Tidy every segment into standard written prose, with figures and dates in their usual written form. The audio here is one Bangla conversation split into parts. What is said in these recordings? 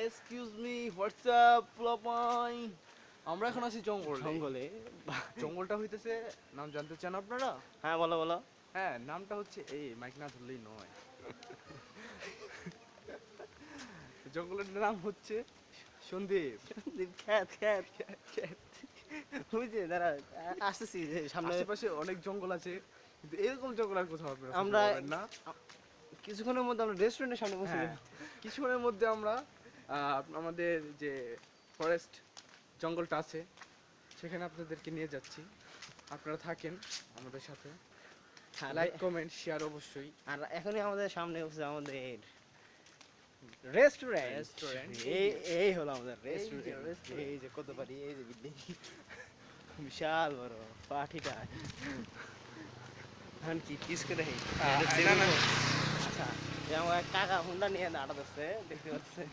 Excuse me WhatsApp পোলাপাই। আমরা এখন আছি জঙ্গলে। জঙ্গলটা হইতেছে, নাম জানতে চান আপনারা? হ্যাঁ, বলো বলো। হ্যাঁ, নামটা হচ্ছে এই মাইক না ধরলেই নয়। জঙ্গলের নাম হচ্ছে সন্দীপ। খ্যাত খ্যাত খ্যাত। বুঝছি, দাঁড়া আসতেছি যে সামনে। আশেপাশে অনেক জঙ্গল আছে, কিন্তু এরকম জঙ্গল আর কোথাও আপনারা আমরা খুঁজে পাবেন না। কিছুক্ষণের মধ্যে আমরা রেস্টুরেন্টের সামনে বসে হ্যাঁ, কিছুক্ষণের মধ্যে আমরা আমাদের যে ফরেস্ট জঙ্গলটা আছে সেখানে আপনাদেরকে নিয়ে যাচ্ছি। আপনারা থাকেন আমাদের সাথে, লাইক কমেন্ট শেয়ার অবশ্যই। আর এখনই আমাদের সামনে হচ্ছে আমাদের রেস্টুরেন্ট। এই হলো আমাদের রেস্টুরেন্ট। এই যে কত পারি, এই যে বিল্ডিং বিশাল বড় পার্টিটা। এখন কি পিস করে না, না। আচ্ছা, যে আমার কাকা হুন্ডা নিয়ে আটা দিচ্ছে, দেখতে পাচ্ছেন।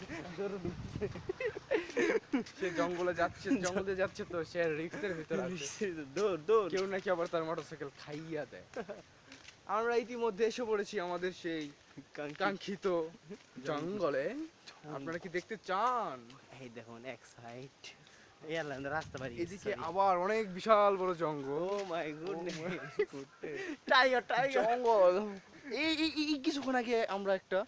সে জঙ্গলে যাচ্ছে তো সে রিক্সের ভিতর আছে। দৌড় দৌড়। কেউ নাকি আবার তার মোটরসাইকেল খাইয়া দেয়। আমরা ইতিমধ্যে এসে পড়েছি আমাদের সেই কাঙ্ক্ষিত জঙ্গলে। আপনারা কি দেখতে চান? এই দেখুন এক সাইড রাস্তা বাড়ি, এদিকে আবার অনেক বিশাল বড় জঙ্গল। ও মাই গুডনেস, টাইগার টাইগার জঙ্গল। এই কিছুক্ষণ আগে আমরা একটা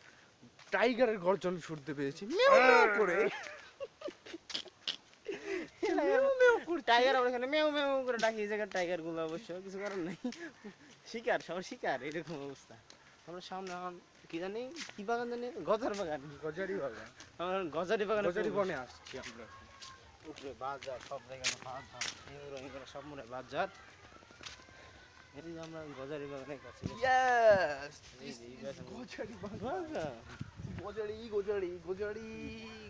টাইগারের গর্জন শুনতে পেয়েছি, মিয়াও মিয়াও করে। টাইগার আমরা এখানে মেও মেও করে ডাকি। এই জায়গার টাইগার গুলো অবশ্য কিছু কারণ নেই, শিকার সবার শিকার, এরকম অবস্থা। আমরা সামনে এখন কি জানি কি বাগান জানি, গজার বাগান। গজারি বাগান, আমরা গজারি বাগানে গজারি বনে আসছি আমরা। উপরে বাজার, সব জায়গায় বাজার, এগুলো সব মনে বাজার। এই যে আমরা গজারি বাগানের কাছে। ইয়েস, এই যে গজারি বাগান। বাগান। গজারি গজারি গজারি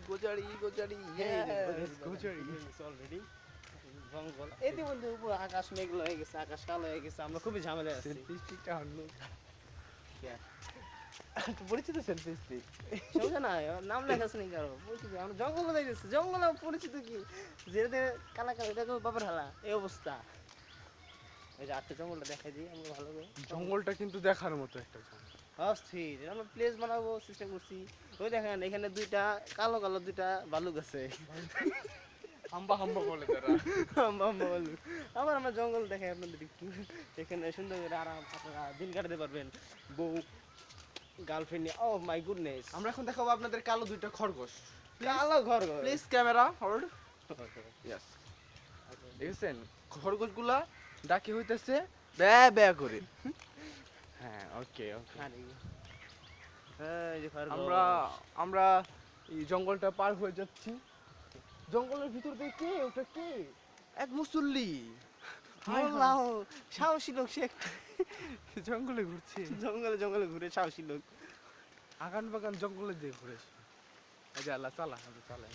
গজারি গজারি, ইয়েস গজারি। অলরেডি জঙ্গল ইতিমধ্যে উপর আকাশ মেঘলা হয়ে গেছে, আকাশ কালো হয়ে গেছে। আমরা খুবই ঝামেলায় আছি। সেলফি স্টিকটা আনলো। পরিচিত সেলফি স্টিক। সমস্যা নাই, নাম লেখা আছে নাকি কারো পরিচিত? আমরা জঙ্গলে যাইতেছি, জঙ্গলে পরিচিত কি যেতে কালা কালা, এটা কোনো বাপের হালা এই অবস্থা। এই যে আটটা জঙ্গলটা দেখাই দিই আমরা ভালো করে। জঙ্গলটা কিন্তু দেখার মতো একটা জঙ্গল। অস্থির, আমরা প্লেস বানাবো চেষ্টা করছি। ওই দেখেন এখানে দুইটা কালো কালো দুইটা ভালুক আছে। হাম্বা হাম্বা বলে তারা। আবার আমরা জঙ্গল দেখাই আপনাদের একটু। এখানে সুন্দর করে আরাম আপনারা দিন কাটাতে পারবেন বউ গার্লফ্রেন্ড নিয়ে। ও মাই গুডনেস, আমরা এখন দেখাবো আপনাদের কালো দুইটা খরগোশ। কালো ঘর। Please camera hold. ইয়েস, দেখছেন খরগোশগুলা ডাকে হইতেছে ব্যা ব্যা করে। হ্যাঁ, ওকে ওকে। আমরা আমরা এই জঙ্গলটা পার হয়ে যাচ্ছি। জঙ্গলের ভিতর দিয়ে কে ওটা, কে? এক মুসল্লি সাহসী লোক, সে জঙ্গলে ঘুরছে। জঙ্গলে জঙ্গলে ঘুরে সাহসী লোক। আগান বাগান জঙ্গলে দিয়ে ঘুরেছে। আল্লাহ চালা চালা।